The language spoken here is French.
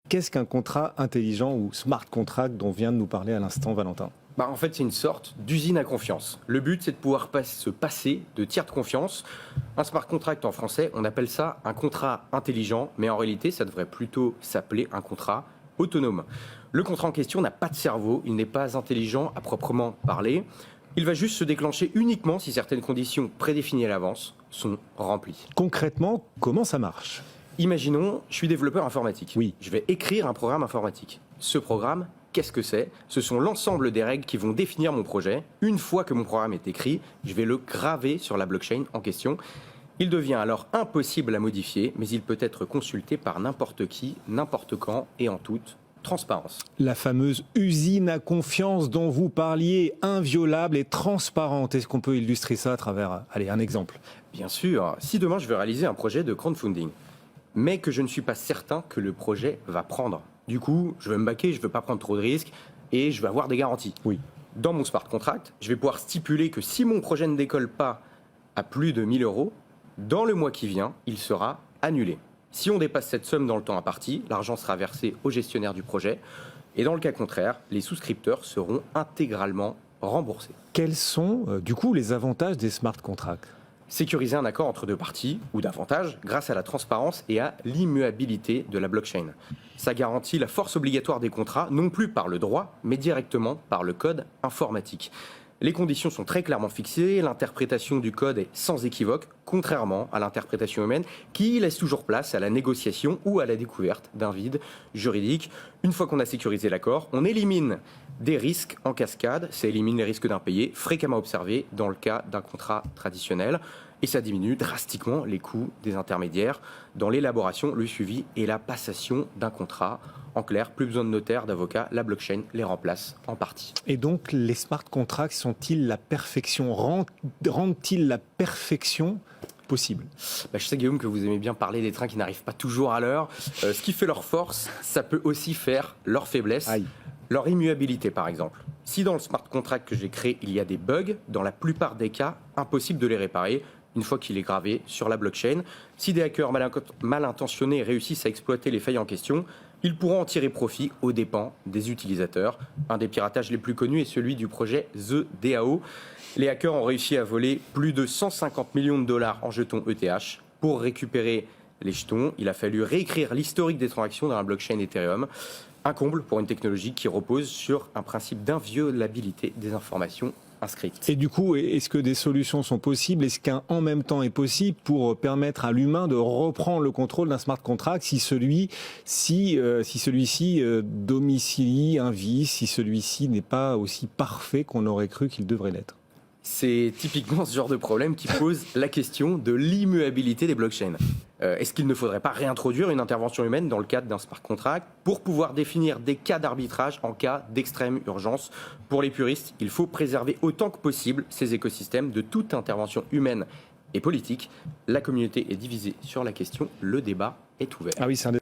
Qu'est-ce qu'un contrat intelligent ou smart contract dont vient de nous parler à l'instant Valentin? En fait, c'est une sorte d'usine à confiance. Le but, c'est de pouvoir se passer de tiers de confiance. Un smart contract en français, on appelle ça un contrat intelligent, mais en réalité, ça devrait plutôt s'appeler un contrat autonome. Le contrat en question n'a pas de cerveau, il n'est pas intelligent à proprement parler. Il va juste se déclencher uniquement si certaines conditions prédéfinies à l'avance sont remplies. Concrètement, comment ça marche? Imaginons, je suis développeur informatique. Oui. Je vais écrire un programme informatique. Ce programme, qu'est-ce que c'est? Ce sont l'ensemble des règles qui vont définir mon projet. Une fois que mon programme est écrit, je vais le graver sur la blockchain en question. Il devient alors impossible à modifier, mais il peut être consulté par n'importe qui, n'importe quand et en toute transparence. La fameuse usine à confiance dont vous parliez, inviolable et transparente. Est-ce qu'on peut illustrer ça à travers, un exemple? Bien sûr, si demain je veux réaliser un projet de crowdfunding, mais que je ne suis pas certain que le projet va prendre. Du coup, je veux me baquer, je ne veux pas prendre trop de risques et je veux avoir des garanties. Oui. Dans mon smart contract, je vais pouvoir stipuler que si mon projet ne décolle pas à plus de 1 000 euros, dans le mois qui vient, il sera annulé. Si on dépasse cette somme dans le temps imparti, l'argent sera versé au gestionnaire du projet. Et dans le cas contraire, les souscripteurs seront intégralement remboursés. Quels sont, du coup, les avantages des smart contracts? Sécuriser un accord entre deux parties, ou davantage, grâce à la transparence et à l'immuabilité de la blockchain. Ça garantit la force obligatoire des contrats, non plus par le droit, mais directement par le code informatique. Les conditions sont très clairement fixées, l'interprétation du code est sans équivoque, contrairement à l'interprétation humaine qui laisse toujours place à la négociation ou à la découverte d'un vide juridique. Une fois qu'on a sécurisé l'accord, on élimine des risques en cascade, ça élimine les risques d'impayés fréquemment observés dans le cas d'un contrat traditionnel et ça diminue drastiquement les coûts des intermédiaires dans l'élaboration, le suivi et la passation d'un contrat. En clair, plus besoin de notaire, d'avocat, la blockchain les remplace en partie. Et donc, les smart contracts sont-ils la perfection? Rendent-ils la perfection possible? Je sais, Guillaume, que vous aimez bien parler des trains qui n'arrivent pas toujours à l'heure. Ce qui fait leur force, ça peut aussi faire leur faiblesse. Aïe. Leur immuabilité, par exemple. Si dans le smart contract que j'ai créé, il y a des bugs, dans la plupart des cas, impossible de les réparer une fois qu'il est gravé sur la blockchain. Si des hackers mal intentionnés réussissent à exploiter les failles en question, ils pourront en tirer profit aux dépens des utilisateurs. Un des piratages les plus connus est celui du projet The DAO. Les hackers ont réussi à voler plus de 150 millions de dollars en jetons ETH. Pour récupérer les jetons, il a fallu réécrire l'historique des transactions dans la blockchain Ethereum. Un comble pour une technologie qui repose sur un principe d'inviolabilité des informations inscrites. Et du coup, est-ce que des solutions sont possibles? Est-ce qu'un en même temps est possible pour permettre à l'humain de reprendre le contrôle d'un smart contract si celui-ci domicilie un vice, si celui-ci n'est pas aussi parfait qu'on aurait cru qu'il devrait l'être? C'est typiquement ce genre de problème qui pose la question de l'immuabilité des blockchains. Est-ce qu'il ne faudrait pas réintroduire une intervention humaine dans le cadre d'un smart contract pour pouvoir définir des cas d'arbitrage en cas d'extrême urgence? Pour les puristes, il faut préserver autant que possible ces écosystèmes de toute intervention humaine et politique. La communauté est divisée sur la question, le débat est ouvert. Ah oui, c'est un